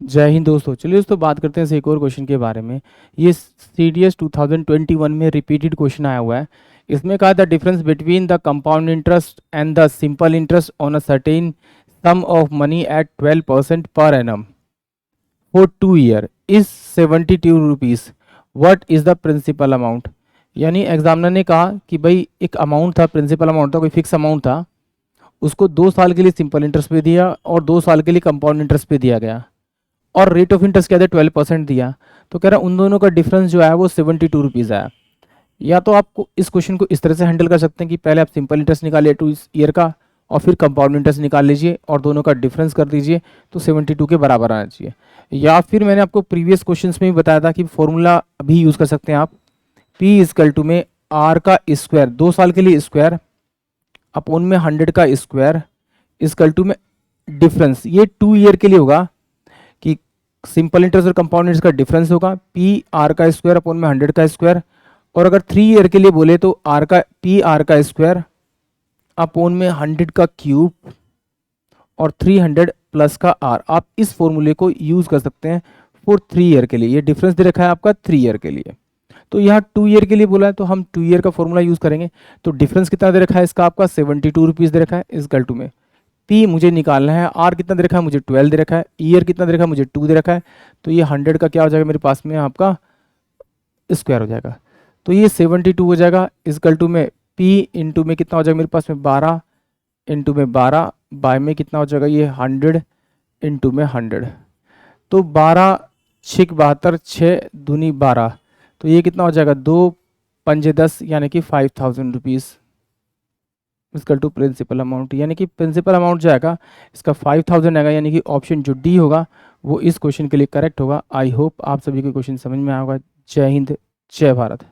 जय हिंद दोस्तों। चलिए दोस्तों बात करते हैं इस एक और क्वेश्चन के बारे में। ये CDS 2021 में रिपीटेड क्वेश्चन आया हुआ है। इसमें कहा the difference between the compound interest and the simple interest on a certain sum of money at 12% per annum for 2 year is 72 rupees. What is the principal amount. यानी examiner ने कहा कि भाई एक अमाउंट था, प्रिंसिपल अमाउंट था, कोई fix amount था, उसको 2 साल के लिए सिंपल इंटरेस्ट पे दिया और 2 साल के लिए कंपाउंड इंटरेस्ट पे दिया गया और रेट ऑफ इंटरेस्ट क्या था 12% दिया। तो कह रहा है उन दोनों का डिफरेंस जो है वो 72 रुपीज़ आया। या तो आपको इस क्वेश्चन को इस तरह से हैंडल कर सकते हैं कि पहले आप सिंपल इंटरेस्ट निकालिए 2 ईयर का और फिर कंपाउंड इंटरेस्ट निकाल लीजिए और दोनों का डिफरेंस कर दीजिए तो 72 के बराबर आना चाहिए। या फिर मैंने आपको प्रीवियस क्वेश्चन में भी बताया था कि फॉर्मूला अभी यूज़ कर सकते हैं आप। P इजकल टू में R का स्क्वायर 2 साल के लिए स्क्वायर अपोन में 100 का स्क्वायर इजकल टू में डिफरेंस, ये 2 ईयर के लिए होगा कि सिंपल इंटरेस्ट और कंपाउंड इंटरेस्ट का डिफरेंस होगा पी आर का स्क्वायर अपॉन में 100 का स्क्वायर। और अगर 3 ईयर के लिए बोले तो आर का पी आर का स्क्वायर अपॉन में 100 का क्यूब और 300 प्लस का आर। आप इस फॉर्मूले को यूज़ कर सकते हैं फॉर 3 ईयर के लिए। ये डिफरेंस दे रखा है आपका 3 ईयर के लिए, तो यहाँ 2 ईयर के लिए बोला है तो हम 2 ईयर का फॉर्मूला यूज़ करेंगे। तो डिफरेंस कितना दे रखा है इसका आपका 72 रुपीज़ दे रखा है इजकल टू में पी मुझे निकालना है, आर कितना दे रखा है मुझे 12 दे रखा है, ईयर कितना दे रखा है मुझे 2 दे रखा है। तो ये 100 का क्या हो जाएगा मेरे पास में आपका स्क्वायर हो जाएगा। तो ये 72 हो जाएगा इजकल टू में पी इंटू में कितना हो जाएगा मेरे पास में 12 इंटू में 12 बाय में कितना हो जाएगा ये 100 इंटू में 100। तो 12 6 72 6 दूनी 12, तो ये कितना हो जाएगा 2 पंजे 10 यानी कि 5000 rupees equal to principal amount. यानी कि प्रिंसिपल अमाउंट जो आएगा इसका 5000 आएगा, यानी कि ऑप्शन जो डी होगा वो इस क्वेश्चन के लिए करेक्ट होगा। आई होप आप सभी को क्वेश्चन समझ में आएगा। जय हिंद, जय भारत।